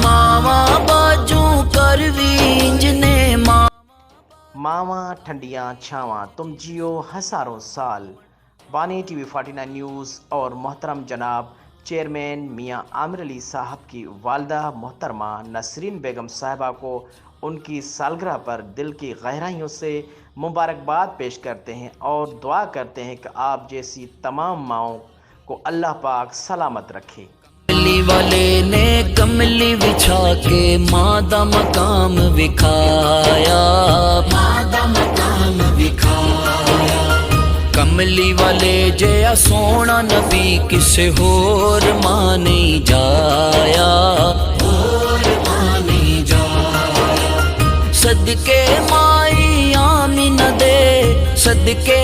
मावा बाजू कर वींज ने मावा ठंडियाँ छावां तुम जियो हज़ारों साल। बानी टीवी 49 न्यूज़ और मोहतरम जनाब चेयरमैन मियाँ आमिर अली साहब की वालदा मोहतरमा नसरीन बेगम साहिबा को उनकी सालगिरह पर दिल की गहराइयों से मुबारकबाद पेश करते हैं और दुआ करते हैं कि आप जैसी तमाम माओं को अल्लाह पाक सलामत रखे। कमली वाले ने कमली बिछा के माँ दा मकाम विखाया, माँ दा मकाम विखाया। कमली वाले जया सोना नबी किसे होर मां नहीं जाया, होर मां नहीं जाया। सदके माई आमीना दे, सदके